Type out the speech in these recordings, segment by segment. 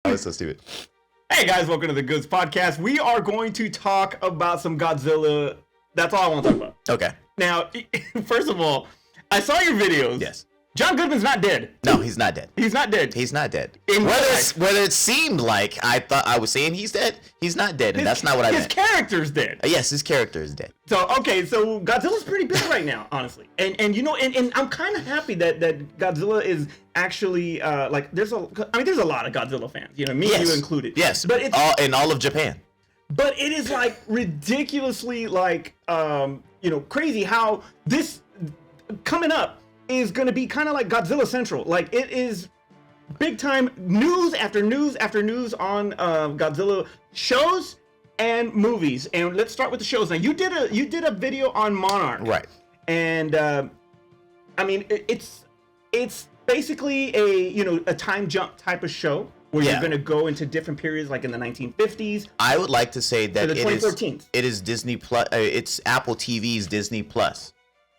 That was so stupid. Hey guys, welcome to the Goods Podcast. We are going to talk about some Godzilla. That's all I want to talk about. Okay. Now, first of all, I saw your videos. Yes. John Goodman's not dead. No, he's not dead. He's not dead. He's not dead. In Whether it seemed like I thought I was saying he's dead, he's not dead, and that's not what I meant. His character's dead. Yes, his character is dead. So so Godzilla's pretty big right now, honestly, and I'm kind of happy that Godzilla is actually there's a lot of Godzilla fans, me and you included. Yes, but it's all of Japan. But it is like ridiculously crazy how this coming up is going to be kind of like Godzilla Central. Like, it is big time news after news after news on Godzilla shows and movies. And let's start with the shows. Now, you did a video on Monarch, right? And it's basically a time jump type of show where you're going to go into different periods, like in the 1950s. I would like to say that it is Disney Plus. It's Apple TV's Disney Plus,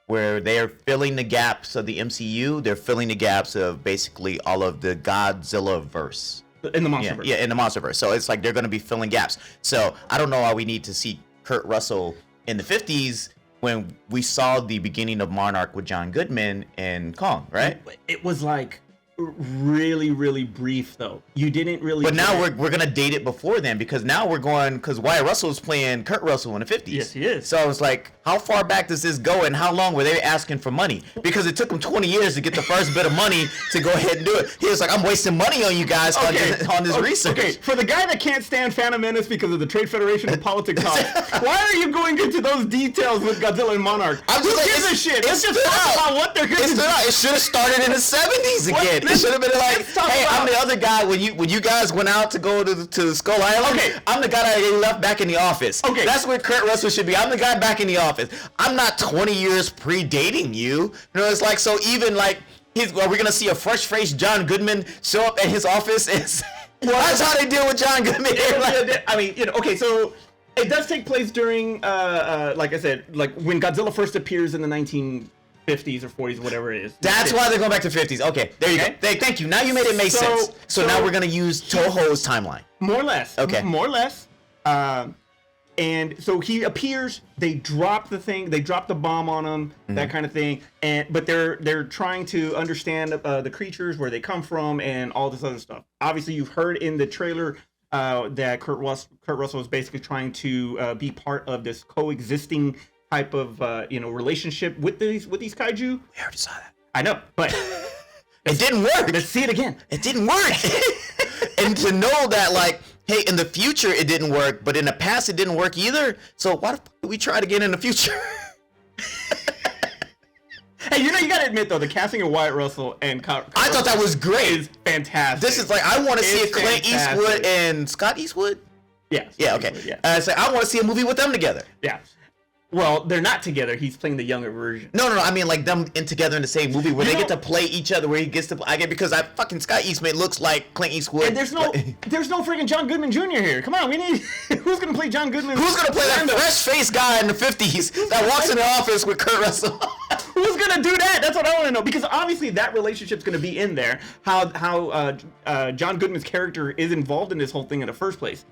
where they are filling the gaps of the MCU. They're filling the gaps of basically all of the Godzilla verse. In the MonsterVerse. Yeah, in the MonsterVerse. So it's like they're going to be filling gaps. So I don't know why we need to see Kurt Russell in the 50s when we saw the beginning of Monarch with John Goodman and Kong, right? It was like really, really brief, though. You didn't really. But now we're gonna date it before then, because now we're going, because Wyatt Russell is playing Kurt Russell in the 50s. Yes, he is. So I was like, how far back does this go, and how long were they asking for money? Because it took them 20 years to get the first bit of money to go ahead and do it. He was like, I'm wasting money on you guys on this research. Okay, for the guy that can't stand Phantom Menace because of the Trade Federation and politics talk, why are you going into those details with Godzilla and Monarch? Who gives a shit? Let's just talk about what they're going to do. It should have started in the 70s again. It should have been like, hey, I'm the other guy when you guys went out to go to Skull Island. Okay, I'm the guy that left back in the office. Okay, that's where Kurt Russell should be. I'm the guy back in the office. I'm not 20 years predating you. It's like, so even like, are we gonna see a fresh-faced John Goodman show up at his office? That's how they deal with John Goodman. Okay, so it does take place during, like I said, like when Godzilla first appears in the 1950s or 40s, whatever it is. That's why they're going back to 50s. Okay, there you go. Thank you. Now you made it make sense. So now we're going to use Toho's timeline. More or less. Okay. More or less. And so he appears, they drop the thing, they drop the bomb on him, that kind of thing. But they're trying to understand the creatures, where they come from, and all this other stuff. Obviously, you've heard in the trailer that Kurt Russell is basically trying to be part of this coexisting type of relationship with these kaiju. We already saw that. I know, but it didn't work. Let's see it again. It didn't work. And to know that, like, hey, in the future it didn't work, but in the past it didn't work either. So why the fuck do we try it again in the future? Hey, you gotta admit though, the casting of Wyatt Russell and I thought that was great. Is fantastic. This is like, I want to see a Clint Eastwood and Scott Eastwood. Yeah. Yeah. Okay. Eastwood, yeah. So I want to see a movie with them together. Yeah. Well, they're not together. He's playing the younger version. No. I mean, like them together in the same movie where they get to play each other. Where he gets to, because fucking Scott Eastwood looks like Clint Eastwood. And there's no freaking John Goodman Jr. here. Come on, we need. Who's gonna play John Goodman? Who's gonna play that fresh-faced guy in the 50s that walks in the office with Kurt Russell? Who's gonna do that? That's what I want to know, because obviously that relationship's gonna be in there. How John Goodman's character is involved in this whole thing in the first place.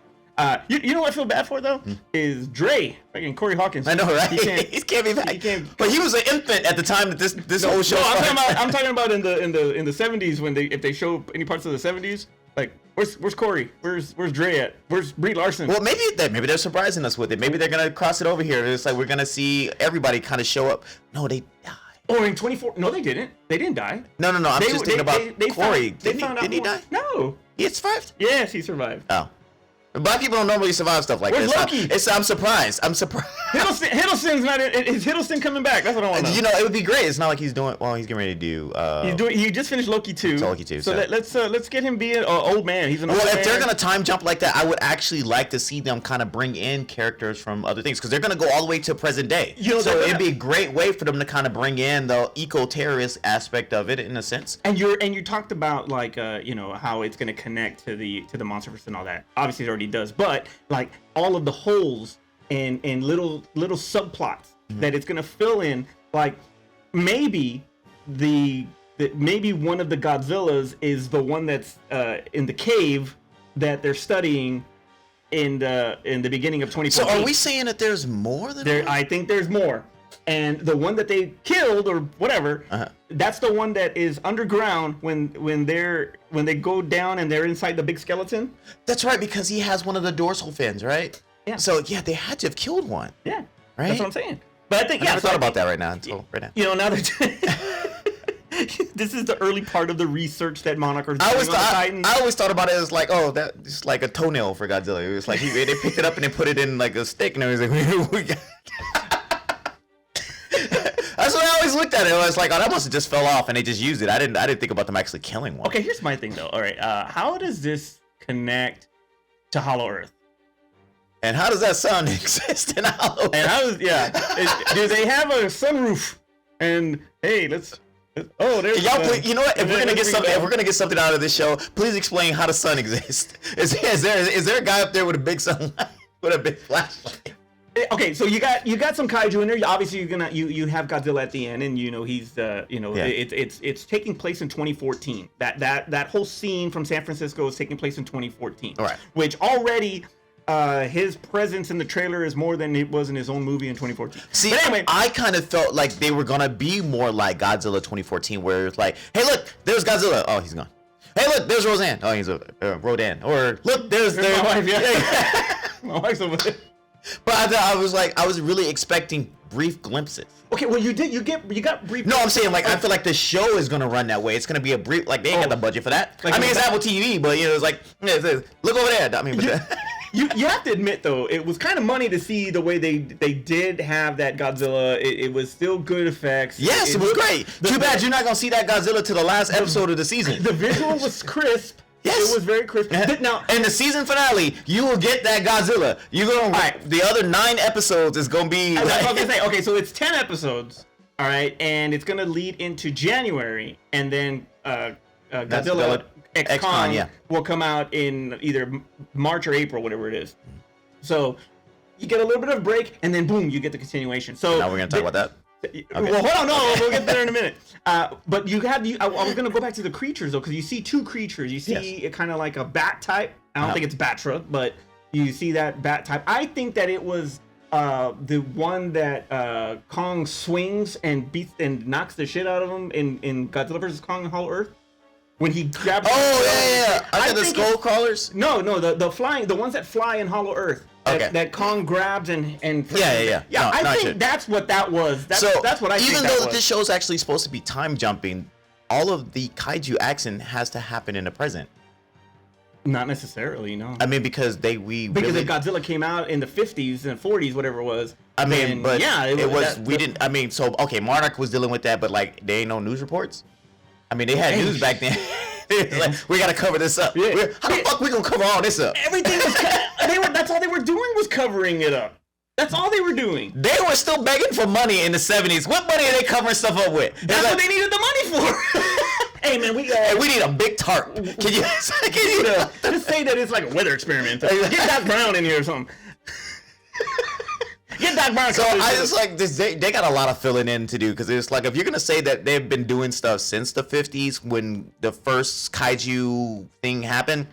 You know what I feel bad for though? Is Dre, fucking Corey Hawkins. I know, right? He can't be back. But he was an infant at the time that this whole show. No, I'm talking about in the 70s when if they show any parts of the 70s, like where's Corey? Where's Dre at? Where's Brie Larson? Well, maybe they're surprising us with it. Maybe they're gonna cross it over here. It's like we're gonna see everybody kind of show up. No, they died. Or in 24? No, they didn't. They didn't die. No. I'm just thinking about Corey. Didn't he die? No. He survived? Yes, he survived. Oh. Black people don't normally survive stuff like Where's this. Loki? I'm surprised. Hiddleston's not. Is Hiddleston coming back? That's what I want to know. It would be great. It's not like he's doing. Well, he's getting ready to do. He just finished Loki 2. Loki 2. So let's get him being an old man. He's an old man. Well, if they're gonna time jump like that, I would actually like to see them kind of bring in characters from other things, because they're gonna go all the way to present day. So it'd be a great way for them to kind of bring in the eco-terrorist aspect of it in a sense. And you talked about like how it's gonna connect to the MonsterVerse and all that. Obviously, it already does, but like all of the holes and little subplots that it's gonna fill in, like maybe maybe one of the Godzillas is the one that's in the cave that they're studying in the beginning of 2014. So are we saying that there's more than there? I think there's more. And the one that they killed or whatever, that's the one that is underground when they go down and they're inside the big skeleton. That's right, because he has one of the dorsal fins, right? Yeah. So yeah, they had to have killed one. Yeah. Right. That's what I'm saying. But I think I never thought about that right now. You know, now that this is the early part of the research that Monarch is doing on the Titans. I always thought about it as like, oh, that's like a toenail for Godzilla. It was like they picked it up and they put it in like a stick, and I was like, we got. That's what I always looked at it. I was like, oh, that must have just fell off, and they just used it. I didn't think about them actually killing one. Okay, here's my thing though. All right, how does this connect to Hollow Earth? And how does that sun exist in Hollow Earth? And how does do they have a sunroof? And hey, let's. Oh, there's. Y'all, please, you know what? If we're gonna get something out of this show, please explain how the sun exists. Is there a guy up there with a big sunlight with a big flashlight? Okay, so you got some kaiju in there. Obviously, you have Godzilla at the end, and you know he's it's taking place in 2014. That whole scene from San Francisco is taking place in 2014. All right. Which already. His presence in the trailer is more than it was in his own movie in 2014. See, but anyway, I kind of felt like they were gonna be more like Godzilla 2014, where it's like, hey, look, there's Godzilla. Oh, he's gone. Hey, look, there's Roseanne. Oh, he's Rodan. Or look, there's my wife. Yeah. My wife's over there. But I was really expecting brief glimpses. Okay, well you got brief. No, I'm saying like I feel like the show is gonna run that way. It's gonna be a brief. Like they ain't got the budget for that. Like, I mean, it's Apple TV, but you know, it's like look over there. I mean. You have to admit though, it was kind of money to see the way they did have that Godzilla. It was still good effects. Yes, it was great. Too bad you're not gonna see that Godzilla to the last episode of the season. The visual was crisp. Yes, it was very crisp. Now, in the season finale, you will get that Godzilla. You're gonna the other 9 episodes is gonna be. I was gonna say, okay, so it's 10 episodes, all right, and it's gonna lead into January, and then Godzilla X-Con will come out in either March or April, whatever it is. So you get a little bit of a break, and then boom, you get the continuation. So now we're gonna talk about that. Okay. Well, hold on, no, we'll get there in a minute. But I was gonna go back to the creatures though, because you see 2 creatures. You see kind of like a bat type. I don't think it's Batra, but you see that bat type. I think that it was the one that Kong swings and beats and knocks the shit out of him in Godzilla vs. Kong and Hollow Earth. When he grabs. Oh yeah. I think the skull crawlers. No, the flying, the ones that fly in Hollow Earth. That Kong grabs and. Yeah. Yeah, I think that's what that was. That's what I think. Even though this show is actually supposed to be time jumping, all of the kaiju action has to happen in the present. Not necessarily, no. I mean, because if Godzilla came out in the 50s and 40s, whatever it was. I mean, but yeah, it was. We didn't. I mean, so okay, Monarch was dealing with that, but like, there ain't no news reports. I mean, they had news back then. Like, we gotta cover this up. Yeah. How the fuck we gonna cover all this up? Everything was. That's all they were doing was covering it up. That's all they were doing. They were still begging for money in the 70s. What money are they covering stuff up with? That's what they needed the money for. Hey man, we need a big tarp. Can you just say that it's like a weather experiment? Get Doc Brown in here or something. Get Doc Brown. So I just like this. They got a lot of filling in to do, because it's like, if you're gonna say that they've been doing stuff since the 50s when the first kaiju thing happened,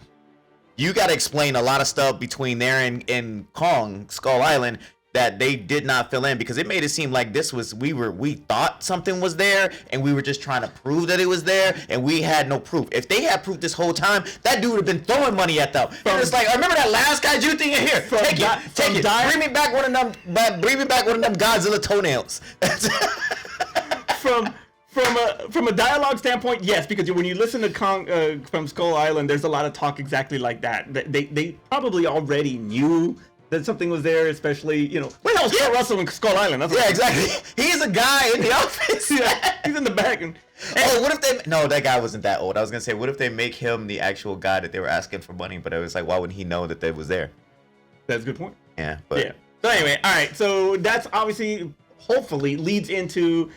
you got to explain a lot of stuff between there and Kong Skull Island that they did not fill in, because it made it seem like this was we thought something was there and we were just trying to prove that it was there, and we had no proof. If they had proof this whole time, that dude would have been throwing money at them. And it's like, remember that last kaiju thing in here? Take it. Bring me back one of them Godzilla toenails. From a dialogue standpoint, yes, because when you listen to Kong from Skull Island, there's a lot of talk exactly like that. They probably already knew that something was there, especially, you know, where the hell's Kurt Russell in Skull Island? Exactly. He's a guy in the office. He's in the back. What if they? No, that guy wasn't that old. I was gonna say, what if they make him the actual guy that they were asking for money? But it was like, why wouldn't he know that they was there? That's a good point. Yeah. But yeah. So anyway, all right. So that's obviously, hopefully, leads into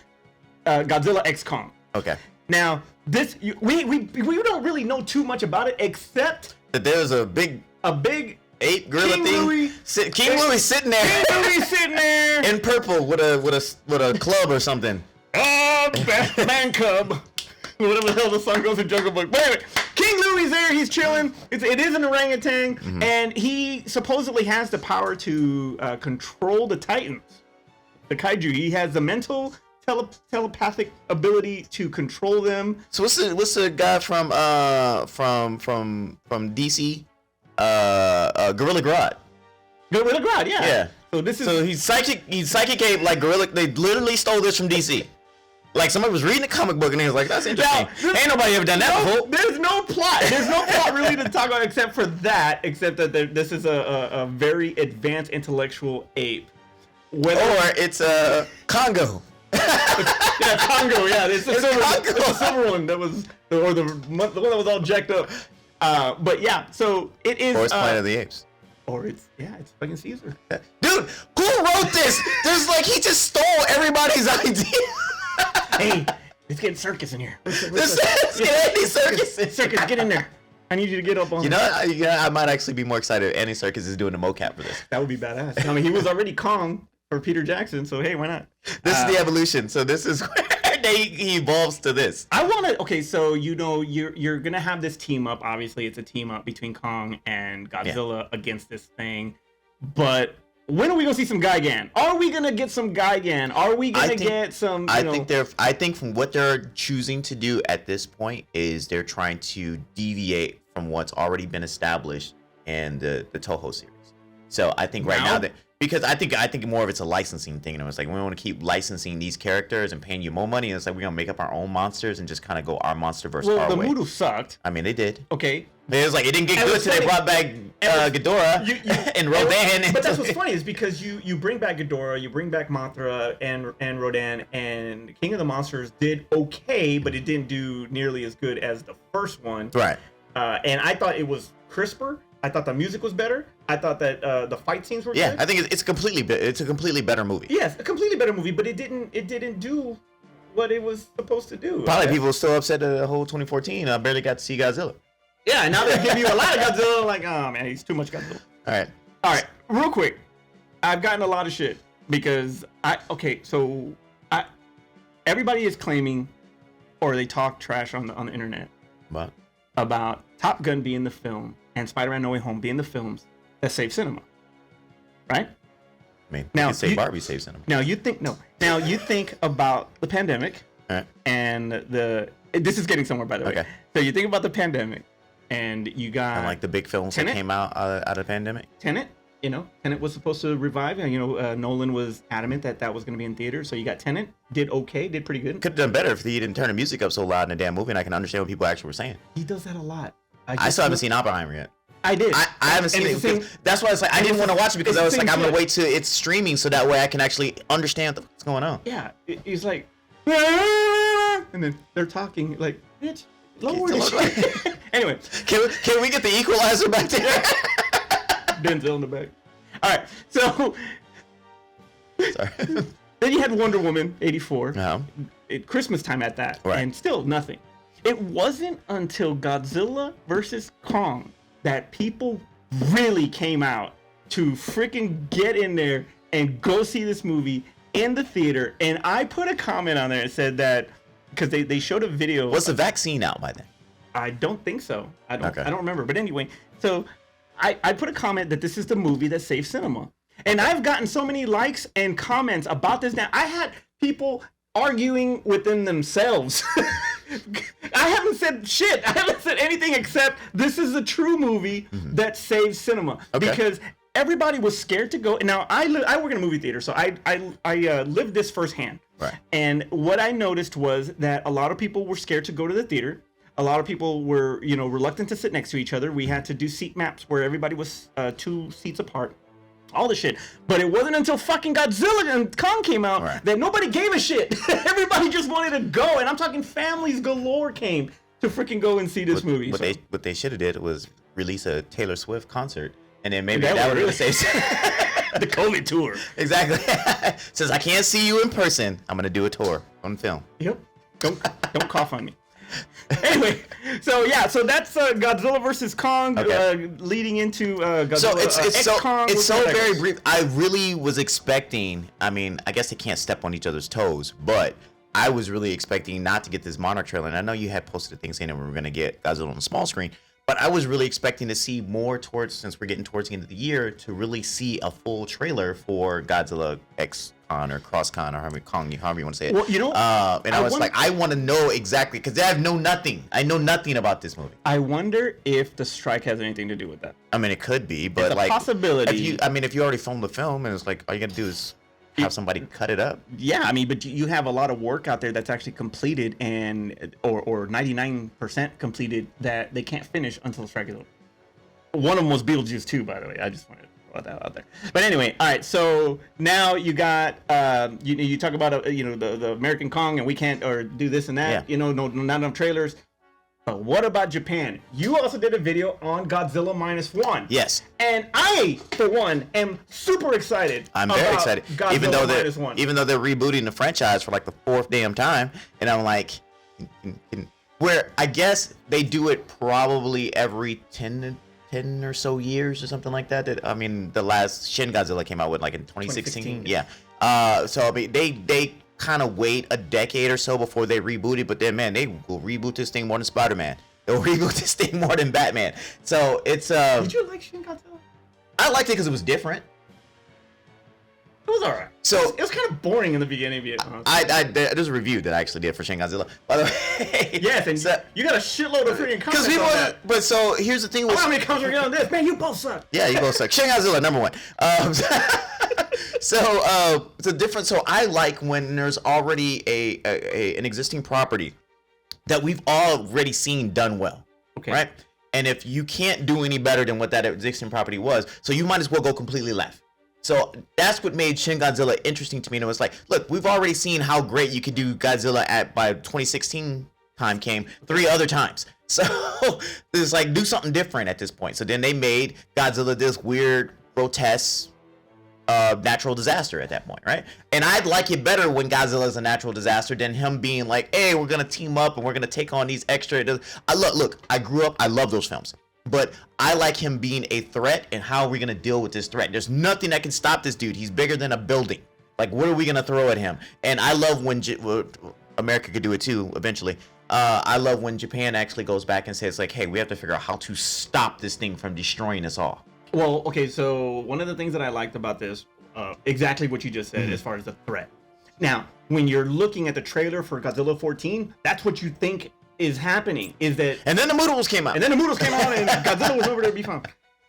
Godzilla X Kong. Okay. Now we don't really know too much about it, except that there's a big ape gorilla King thing. King Louis sitting there. King Louis sitting there in purple with a club or something. Man cub. Whatever the hell the song goes in Jungle Book. But anyway, King Louis there. he's chilling. It is an orangutan, and he supposedly has the power to control the Titans, the kaiju. He has the mental telepathic ability to control them. So what's the guy from DC? Gorilla Grodd. Gorilla Grodd, yeah. Yeah. So he's psychic. He's psychic ape like Gorilla. They literally stole this from DC. Like somebody was reading a comic book and he was like, "That's interesting." Ain't nobody ever done that before. There's no plot. There's no plot really to talk about except that this is a very advanced intellectual ape. Or it's Congo. Yeah, Congo. Yeah, it's the silver one that was, or the one that was all jacked up. But yeah, so it is. Or it's Planet of the Apes. Or it's fucking Caesar. Dude, who wrote this? There's like he just stole everybody's idea. Hey, let's get circus in here. Let's get Andy Circus. Circus, get in there. I need you to get up on. You know, I might actually be more excited if Andy Serkis is doing the mocap for this. That would be badass. I mean, he was already Kong for Peter Jackson, so hey, why not? This is the evolution. So this is where he evolves to this. I want to. Okay, so you're gonna have this team up. Obviously, it's a team up between Kong and Godzilla against this thing. But when are we gonna see some Gigan? Are we gonna get some Gigan? Are we gonna get some? I think from what they're choosing to do at this point is they're trying to deviate from what's already been established in the Toho series. So I think right now that. Because I think more of it's a licensing thing. And it's like we want to keep licensing these characters and paying you more money. And it's like we're gonna make up our own monsters and just kind of go our monster versus our way. Well, the Moodle sucked. I mean, they did. Okay. It was like it didn't get good until they brought back Ghidorah and Rodan. But that's what's funny is because you bring back Ghidorah, you bring back Mothra and Rodan, and King of the Monsters did okay, but it didn't do nearly as good as the first one. Right. And I thought it was crisper. I thought the music was better. I thought that the fight scenes were good. Yeah, I think it's a completely better movie. Yes, a completely better movie, but it didn't do what it was supposed to do. Probably people are still upset that the whole 2014 I barely got to see Godzilla. Yeah, and now they give you a lot of Godzilla. Like, oh man, he's too much Godzilla. All right, real quick. I've gotten a lot of shit because everybody is claiming, or they talk trash on the internet about Top Gun being the film and Spider-Man No Way Home being the films that save cinema, right? I mean, now say Barbie saves cinema. Now you think about the pandemic, and this is getting somewhere, by the way. Okay. So you think about the pandemic, and you got and like the big films that came out of the pandemic. Tenet, Tenet was supposed to revive, and Nolan was adamant that was going to be in theaters. So you got Tenet, did pretty good. Could have done better if he didn't turn the music up so loud in the damn movie, and I can understand what people actually were saying. He does that a lot. I still haven't seen Oppenheimer yet. I did. I haven't seen it. That's why it's like I didn't want to watch it because I was like I'm gonna wait till it's streaming so that way I can actually understand what's going on. Yeah, he's like, and then they're talking like, bitch, lower this shit. Anyway, can we get the equalizer back there? Denzel in the back. All right, so sorry. Then you had Wonder Woman 84. At Christmas time at that, right. And still nothing. It wasn't until Godzilla versus Kong that people really came out to freaking get in there and go see this movie in the theater. And I put a comment on there and said that because they showed a video. Was the vaccine out by then? I don't think so. I don't remember. But anyway, so I put a comment that this is the movie that saves cinema. And I've gotten so many likes and comments about this now. I had people arguing within themselves. I haven't said shit. I haven't said anything except this is a true movie that saves cinema. Okay. Because everybody was scared to go. Now, I work in a movie theater, so I lived this firsthand. Right. And what I noticed was that a lot of people were scared to go to the theater. A lot of people were, reluctant to sit next to each other. We had to do seat maps where everybody was 2 seats apart. All the shit. But it wasn't until fucking Godzilla and Kong came out that nobody gave a shit. Everybody just wanted to go. And I'm talking families galore came to freaking go and see this movie. What they should have did was release a Taylor Swift concert. And then maybe that would really save the COVID tour. Exactly. Says, I can't see you in person. I'm going to do a tour on film. Yep. Don't cough on me. Anyway, so that's Godzilla versus Kong, leading into Godzilla. So it's so very brief. I really was expecting. I mean, I guess they can't step on each other's toes, but I was really expecting not to get this Monarch trailer. And I know you had posted a thing saying that we were going to get Godzilla on the small screen, But I was really expecting to see more since we're getting towards the end of the year, to really see a full trailer for Godzilla X Con or Cross Con or however you want to say it. Well, and I was like, I want to know exactly, because I know nothing. I know nothing about this movie. I wonder if the strike has anything to do with that. I mean, it could be, but it's a possibility. If you already filmed the film and it's like, all you got to do is have somebody cut it up. Yeah, I mean, but you have a lot of work out there that's actually completed or 99% completed that they can't finish until the strike is over. One of them was Beetlejuice 2, by the way. I just wanted to throw that out there. But anyway, all right. So now you got you talk about the American Kong and we can't or do this and that. Yeah. Not enough trailers. But what about Japan? You also did a video on Godzilla -1. Yes. And I, for one, am super excited. I'm very excited. Godzilla even though they're rebooting the franchise for like the 4th damn time, and I'm like, where I guess they do it probably every 10 or so years or something like that. I mean, the last Shin Godzilla came out with like in 2016. Yeah. So I mean, they kind of wait a decade or so before they reboot it, but then man, they will reboot this thing more than Spider-Man. They'll reboot this thing more than Batman. So it's Did you like Shin Godzilla? I liked it because it was different. It was alright. So it was kind of boring in the beginning of it. There's a review that I actually did for Shin Godzilla, by the way. Yes, and so, you got a shitload of freaking comments on that. But so here's the thing with how many comments are getting on this? Man, you both suck. Yeah, you both suck. Shin Godzilla #1. It's a different. So I like when there's already an existing property that we've already seen done well. Okay. Right. And if you can't do any better than what that existing property was, so you might as well go completely left. So that's what made Shin Godzilla interesting to me. And it was like, look, we've already seen how great you could do Godzilla by 2016 time came 3 other times. So it's like, do something different at this point. So then they made Godzilla this weird, grotesque, natural disaster at that point, right? And I'd like it better when Godzilla is a natural disaster than him being like, hey, we're gonna team up and we're gonna take on these extra. Look, I grew up, I love those films, but I like him being a threat, and how are we gonna deal with this threat? There's nothing that can stop this dude. He's bigger than a building. Like, what are we gonna throw at him? And I love when America could do it too eventually. I love when Japan actually goes back and says like, hey, we have to figure out how to stop this thing from destroying us all. Well, okay, so one of the things that I liked about this, exactly what you just said, as far as the threat. Now, when you're looking at the trailer for Godzilla 14, that's what you think is happening, is that... And then the Moodles came out. And Godzilla was over there to be fun.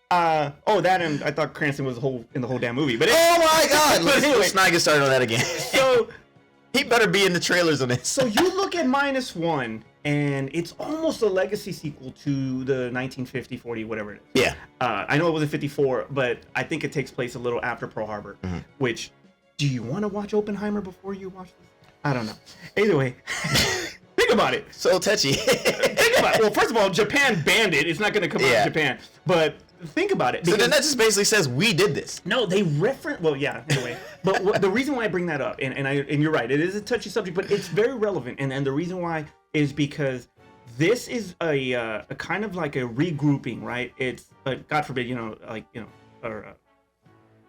That, and I thought Cranston was in the whole damn movie. But oh my God! Let's not get started on that again. So... he better be in the trailers on this. So you look at -1, and it's almost a legacy sequel to the 1950, 40, whatever it is. Yeah. I know it was in 54, but I think it takes place a little after Pearl Harbor. Mm-hmm. Which, do you want to watch Oppenheimer before you watch this? I don't know. Either way, think about it. So touchy. Think about it. Well, first of all, Japan banned it. It's not going to come out in Japan. But think about it. So then that just basically says we did this. No, they reference. Well, yeah. Anyway, but the reason why I bring that up, and you're right, it is a touchy subject, but it's very relevant. And the reason why is because this is a kind of like a regrouping, right? It's God forbid,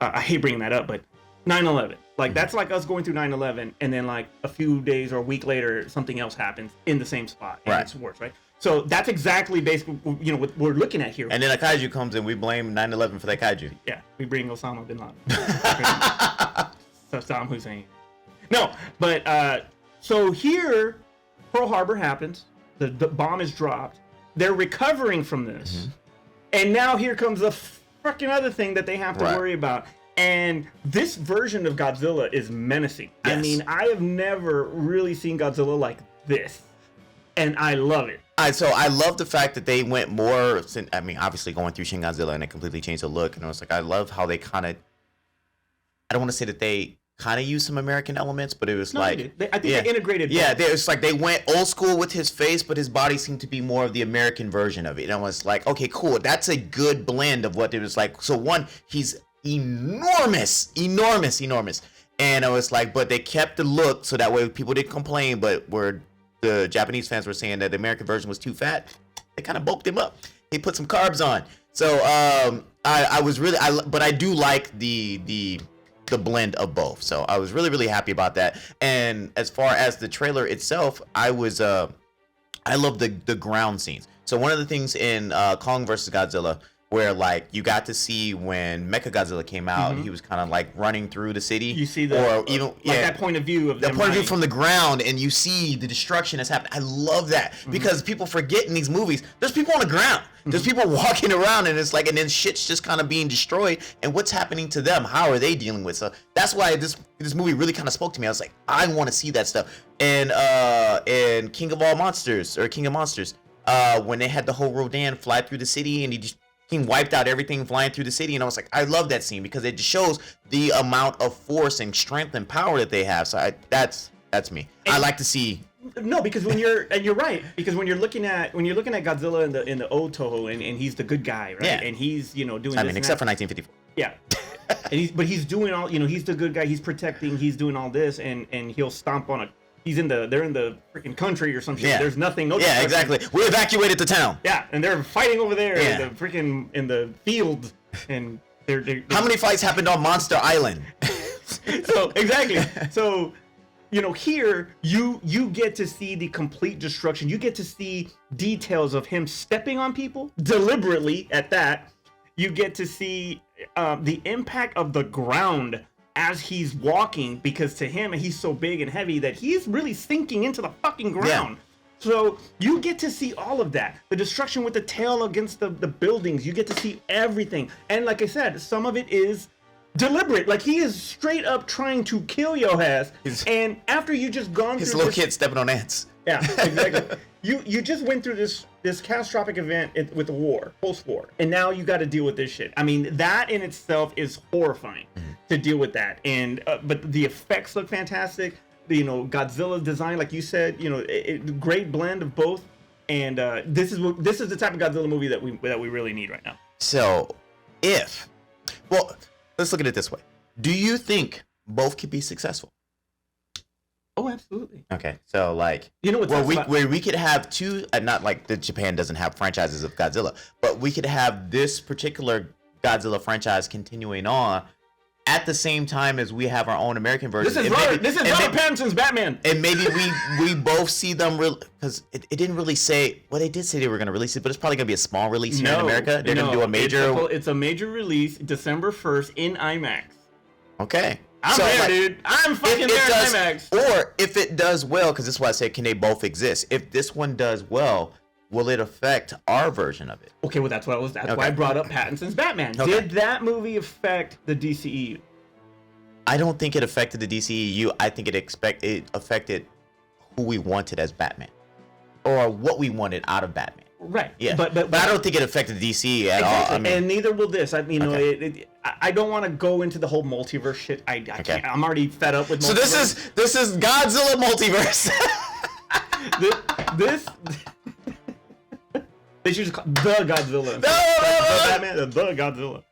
I hate bringing that up, but 9/11, like that's like us going through 9/11, and then like a few days or a week later, something else happens in the same spot, and it's worse, right? So that's exactly basically, what we're looking at here. And then a kaiju comes and we blame 9/11 for that kaiju. Yeah, we bring Osama bin Laden. Saddam Hussein. No, but so here, Pearl Harbor happens. The bomb is dropped. They're recovering from this, and now here comes the freaking other thing that they have to worry about. And this version of Godzilla is menacing. Yes. I mean, I have never really seen Godzilla like this, and I love it. So I love the fact that they went more. I mean, obviously going through Shin Godzilla and they completely changed the look, and I was like, I love how they kind of. I don't want to say that they kind of used some American elements, but it was I think they integrated. Yeah, it's like they went old school with his face, but his body seemed to be more of the American version of it. And I was like, okay, cool. That's a good blend of what it was like. So one, he's enormous. And I was like, but they kept the look so that way people didn't complain, but where the Japanese fans were saying that the American version was too fat, they kind of bulked him up. He put some carbs on. So but I do like the blend of both. So I was really, really happy about that. And as far as the trailer itself, I I love the ground scenes. So one of the things in Kong versus Godzilla, where like you got to see when Mechagodzilla came out, he was kind of like running through the city. You see that point of view of the point of view from the ground, and you see the destruction that's happening. I love that because people forget in these movies there's people on the ground. There's people walking around, and it's like, and then shit's just kind of being destroyed. And what's happening to them? How are they dealing with? So that's why this movie really kind of spoke to me. I was like, I want to see that stuff. And King of Monsters, when they had the whole Rodan fly through the city, and he wiped out everything flying through the city, and I was like, I love that scene because it just shows the amount of force and strength and power that they have. So that's me. And I like to see. No, because you're right, because when you're looking at Godzilla in the old Toho, and he's the good guy, right? Yeah. And he's doing. I mean, except for 1954. Yeah. And he's doing all, he's the good guy. He's protecting. He's doing all this, and he'll stomp on a. They're in the freaking country or some shit. Yeah. There's nothing. No. Yeah, exactly. We evacuated the town. Yeah, and they're fighting over there in the field, and they're How many fights happened on Monster Island? So exactly. So. Here you get to see the complete destruction. You get to see details of him stepping on people deliberately at that. You get to see the impact of the ground as he's walking, because to him, he's so big and heavy that he's really sinking into the fucking ground. Yeah. So you get to see all of that. The destruction with the tail against the buildings. You get to see everything. And like I said, some of it is deliberate. Like, he is straight up trying to kill your ass. And after you just gone his through little kid stepping on ants. Yeah, exactly. You just went through this catastrophic event with the war, post-war, and now you got to deal with this shit. I mean, that in itself is horrifying to deal with that. And but the effects look fantastic. Godzilla's design, like you said, great blend of both. And this is the type of Godzilla movie that we really need right now. So, let's look at it this way. Do you think both could be successful? Oh, absolutely. Okay, so like, where we could have two, not like that Japan doesn't have franchises of Godzilla, but we could have this particular Godzilla franchise continuing on at the same time as we have our own American version. This is Robert Pattinson's Batman. And maybe we both see them because it didn't really say. Well, they did say they were going to release it, but it's probably going to be a small release here in America. They're going to do a major. It's a major release, December 1st in IMAX. Okay. I'm there, dude. I'm fucking there in IMAX. Or if it does well, because this is why I say, can they both exist? If this one does well, will it affect our version of it? Okay, well, that's why I brought up Pattinson's Batman. Okay. Did that movie affect the DCEU? I don't think it affected the DCEU. I think it affected who we wanted as Batman, or what we wanted out of Batman. Right. Yeah. But I don't think it affected the DC at all. I mean, and neither will this. I don't want to go into the whole multiverse shit. I can't. I'm already fed up with multiverse. So this is Godzilla multiverse. They should just call the Godzilla. The Batman, the Godzilla.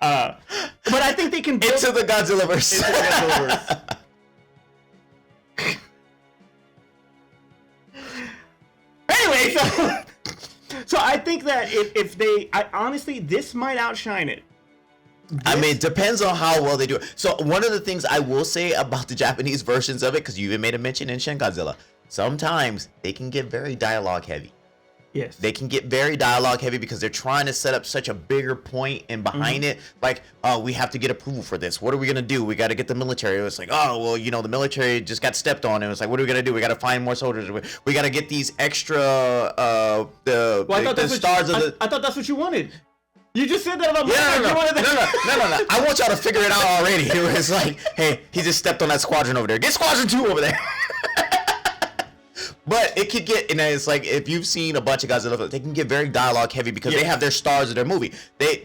But I think they can build into the Godzillaverse. Into the Godzillaverse. Anyway, so I think that if they, honestly, this might outshine it. I mean, it depends on how well they do it. So one of the things I will say about the Japanese versions of it, because you even made a mention in Shin Godzilla, sometimes they can get very dialogue heavy. Yes. They can get very dialogue heavy because they're trying to set up such a bigger point and behind it. Like, we have to get approval for this. What are we going to do? We got to get the military. It's like, the military just got stepped on. And it's like, what are we going to do? We got to find more soldiers. We got to get these extra, I thought that's what you wanted. You just said that about No. I want y'all to figure it out already. It was like, hey, he just stepped on that squadron over there. Get squadron 2 over there. But it could get, and it's like, if you've seen a bunch of Godzilla, they can get very dialogue heavy because they have their stars of their movie.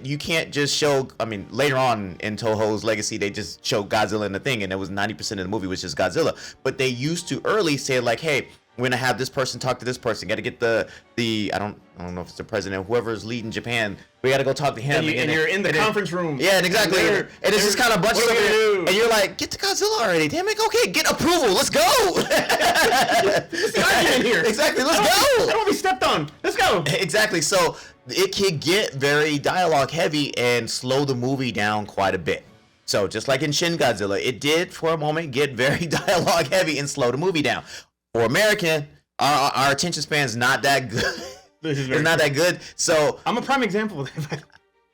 You can't just show, I mean, later on in Toho's legacy, they just show Godzilla in the thing, and it was 90% of the movie was just Godzilla. But they used to early say like, hey, we're gonna have this person talk to this person. Got to get the I don't know if it's the president, whoever's leading Japan. We got to go talk to him. And you're in the conference room. Yeah, and exactly. And it's just kind of bunch of stuff. And you're like, get to Godzilla already. Damn it. Okay, get approval. Let's go. In here. Exactly. Let's go. I don't want to be stepped on. Let's go. Exactly. So it can get very dialogue heavy and slow the movie down quite a bit. So just like in Shin Godzilla, it did for a moment get very dialogue heavy and slow the movie down. For American, our attention span's not that good. It's not that good. So I'm a prime example of that.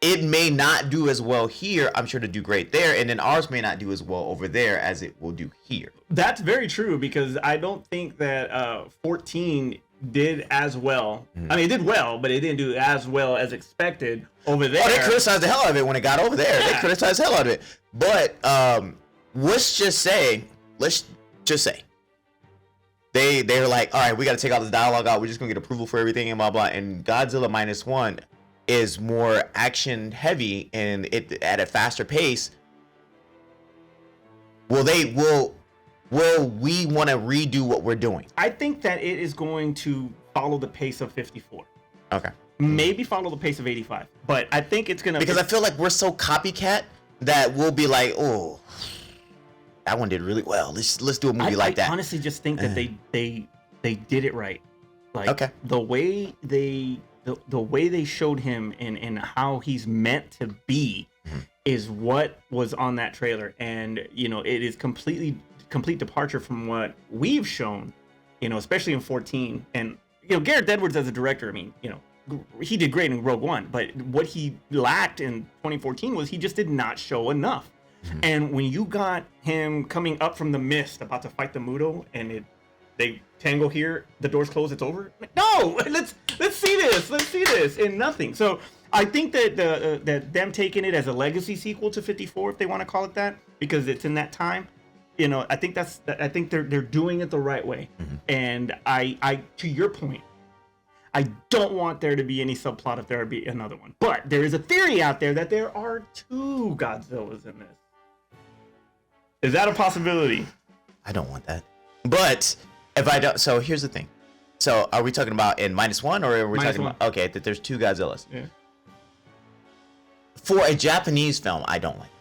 It may not do as well here. I'm sure to do great there, and then ours may not do as well over there as it will do here. That's very true, because I don't think that 14 did as well. I mean, it did well, but it didn't do as well as expected over there. Oh, they criticized the hell out of it when it got over there. Yeah. They criticized the hell out of it. But let's just say they're like, all right, we got to take all this dialogue out. We're just gonna get approval for everything and blah blah. And Godzilla -1 is more action heavy and it at a faster pace. Will we want to redo what we're doing? I think that it is going to follow the pace of 54. Okay. Maybe follow the pace of 85, but I think it's gonna, because I feel like we're so copycat that we'll be like, oh, that one did really well. Let's do a movie like that. I honestly just think that they did it right. Like, okay. The way they showed him and how he's meant to be is what was on that trailer, and you know, it is complete departure from what we've shown, you know, especially in 14. And you know, Gareth Edwards as a director, I mean, you know, he did great in Rogue One, but what he lacked in 2014 was he just did not show enough. And when you got him coming up from the mist about to fight the Muto, and they tangle here, the doors close, it's over. Like, no, let's see this, and nothing. So I think that that them taking it as a legacy sequel to 54, if they want to call it that, because it's in that time, you know, I think they're doing it the right way. And I to your point, I don't want there to be any subplot if there be another one. But there is a theory out there that there are 2 Godzillas in this. Is that a possibility? I don't want that. But if I don't, so here's the thing. So are we talking about in -1 or are we talking about, okay, that there's 2 Godzillas? Yeah. For a Japanese film, I don't like it.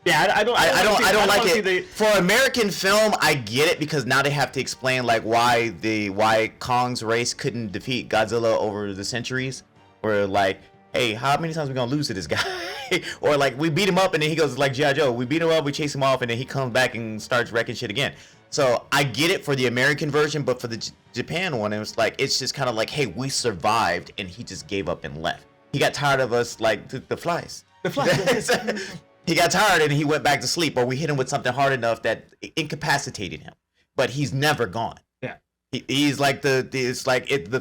Yeah, I don't like it. For American film, I get it, because now they have to explain like why Kong's race couldn't defeat Godzilla over the centuries, or like, hey, how many times are we gonna lose to this guy? Or like, we beat him up and then he goes like G.I. Joe, we beat him up, we chase him off, and then he comes back and starts wrecking shit again. So I get it for the American version, but for the Japan one, it was like, it's just kind of like, hey, we survived and he just gave up and left. He got tired of us, like the flies. The flies. He got tired and he went back to sleep, or we hit him with something hard enough that incapacitated him. But he's never gone. Yeah. He's like the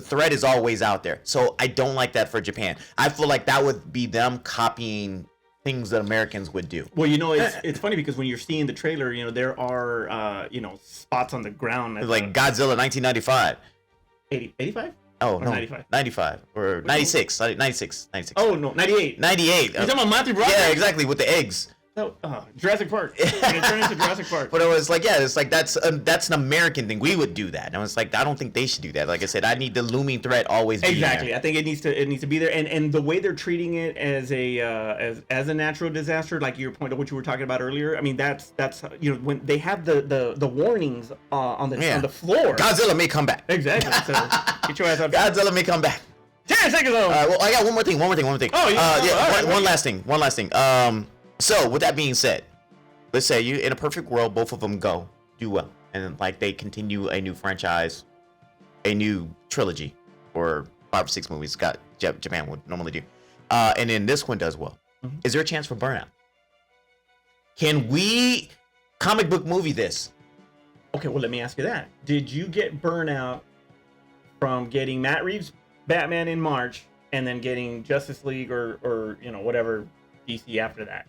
threat is always out there. So I don't like that for Japan. I feel like that would be them copying things that Americans would do. Well, you know, it's funny because when you're seeing the trailer, you know, there are you know, spots on the ground like Godzilla 1995. 85? Oh, or no, 95? 95 or 96. 96. Oh, no, 98. 98. You're talking about Matthew Broderick? Yeah, exactly, with the eggs. No, Jurassic Park. It turned into Jurassic Park. But it was like, yeah, it's like that's an American thing. We would do that. And I was like, I don't think they should do that. Like I said, I need the looming threat always be exactly. there. I think it needs to be there. And the way they're treating it as a as a natural disaster, like your point of what you were talking about earlier. I mean, that's you know, when they have the warnings on the floor. Godzilla may come back. Exactly. So get your ass up. Godzilla may come back. 10 seconds on. Well, I got one more thing. Oh, yeah. One last thing. So with that being said, let's say you in a perfect world, both of them do well, and like they continue a new franchise, a new trilogy, or 5 or 6 movies. Japan would normally do, and then this one does well. Is there a chance for burnout? Can we comic book movie this? Okay, well, let me ask you that. Did you get burnout from getting Matt Reeves' Batman in March and then getting Justice League or you know, whatever DC after that?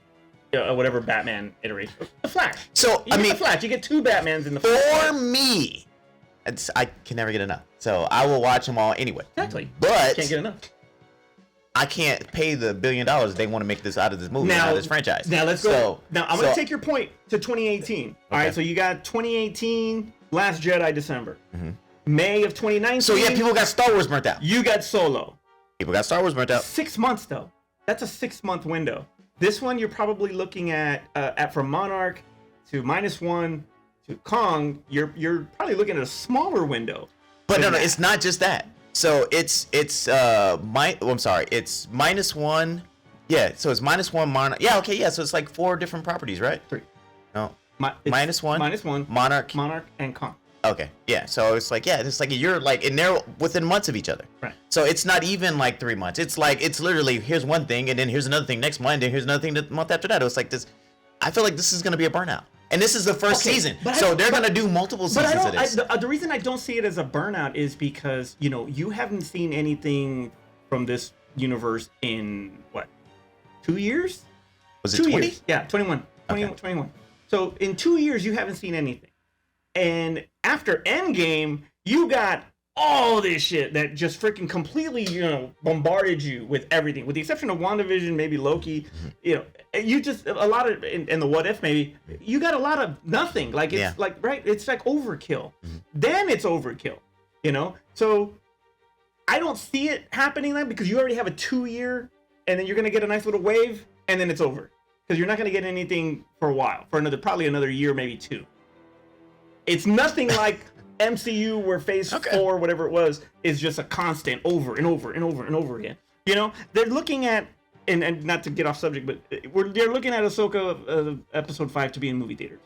Whatever Batman iteration. The Flash. So, I mean, the Flash. You get 2 Batmans in the Flash. For me, I can never get enough. So I will watch them all anyway. Exactly. But can't get enough. I can't pay the $1 billion they want to make this out of this movie, out of this franchise. Now let's go. Now I'm going to take your point to 2018. Okay. All right. So you got 2018, Last Jedi, December. May of 2019. So yeah, people got Star Wars burnt out. You got Solo. People got Star Wars burnt out. 6 months though. That's a 6-month window. This one you're probably looking at from Monarch to -1 to Kong. You're probably looking at a smaller window. But no, it's not just that. So it's it's -1. Yeah, so it's -1 Monarch. Yeah, okay, yeah. So it's like 4 different properties, right? 3. No. -1, Monarch, and Kong. Okay, yeah. So it's like, you're like, and they're within months of each other. Right. So it's not even like 3 months. It's like, it's literally, here's one thing, and then here's another thing next month, and here's another thing the month after that. It was like this. I feel like this is going to be a burnout. And this is the first season. So they're going to do multiple seasons of this. The reason I don't see it as a burnout is because, you haven't seen anything from this universe in, what, 2 years? Was it 20? Years. Yeah, 21. 21. So in 2 years, you haven't seen anything. And after Endgame, you got all this shit that just freaking completely, bombarded you with everything, with the exception of WandaVision, maybe Loki. You just a lot of and the What If maybe you got a lot of nothing. Like it's it's like overkill. Then it's overkill. So I don't see it happening then because you already have a 2 year, and then you're gonna get a nice little wave, and then it's over because you're not gonna get anything for a while, for probably another year, maybe 2. It's nothing like MCU where Phase 4, whatever it was, is just a constant over and over and over and over again. They're looking at, and not to get off subject, but they're looking at Ahsoka Episode 5 to be in movie theaters.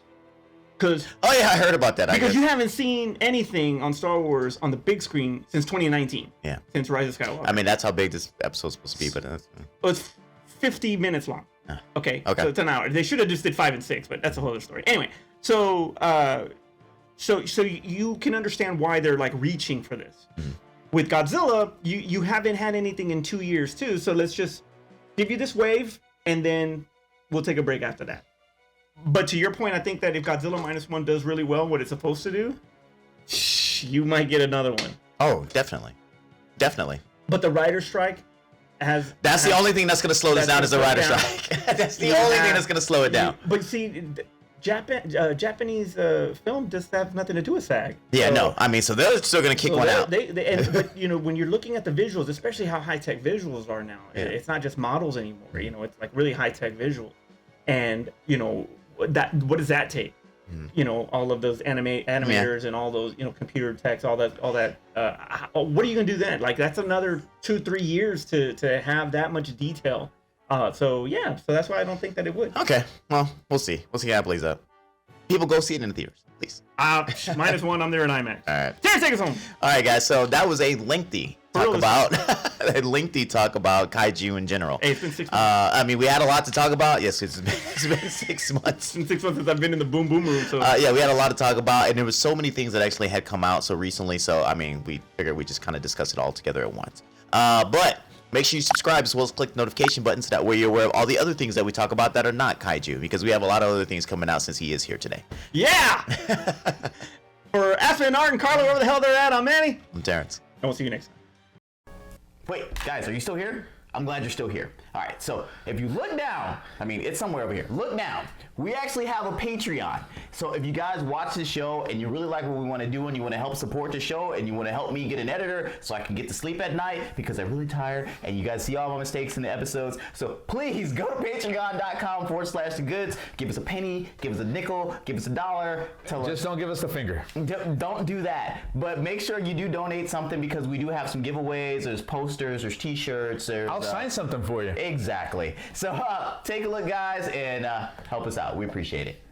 Oh yeah, I heard about that. Because you haven't seen anything on Star Wars on the big screen since 2019. Yeah. Since Rise of Skywalker. I mean, that's how big this episode's supposed to be, but it's 50 minutes long. Okay. So it's an hour. They should have just did 5 and 6, but that's a whole other story. Anyway, so you can understand why they're like reaching for this. With Godzilla, you haven't had anything in 2 years too, so let's just give you this wave and then we'll take a break after that. But to your point, I think that if Godzilla -1 does really well what it's supposed to do, you might get another one. Oh, definitely. But the writer's strike that's the only thing that's going to slow this down is the writer's strike. That's the only thing that's going to slow it down. But see, Japanese film just have nothing to do with SAG. Yeah, no. I mean, so they're still going to kick one out. But when you're looking at the visuals, especially how high-tech visuals are now, it's not just models anymore. It's like really high-tech visuals. And, what does that take? All of those animators and all those, computer techs, all that. What are you going to do then? Like, that's another 2-3 years to have that much detail. So that's why I don't think that it would. Okay, well, we'll see. We'll see how it plays out. People go see it in the theaters, please. -1, I'm there in IMAX. All right. Terrence, take us home. All right, guys. So that was a lengthy talk about kaiju in general. Hey, it's been 6 months. I mean, we had a lot to talk about. Yes, it's been 6 months. It's been 6 months since I've been in the boom room. So we had a lot to talk about, and there was so many things that actually had come out so recently. So I mean, we figured we just kind of discuss it all together at once. But make sure you subscribe as well as click the notification button so that way you're aware of all the other things that we talk about that are not kaiju, because we have a lot of other things coming out since he is here today. Yeah! For Aspen, Art, and Carla, wherever the hell they're at, I'm Manny. I'm Terrence. And we'll see you next time. Wait, guys, are you still here? I'm glad you're still here. All right, so if you look down, I mean, it's somewhere over here. Look down. We actually have a Patreon. So if you guys watch this show and you really like what we want to do and you want to help support the show and you want to help me get an editor so I can get to sleep at night because I'm really tired and you guys see all my mistakes in the episodes. So please go to patreon.com/thegoods. Give us a penny, give us a nickel, give us $1. Just don't give us the finger. Don't do that. But make sure you do donate something because we do have some giveaways. There's posters, there's t-shirts. I'll sign something for you. Exactly. So take a look, guys, and help us out. We appreciate it.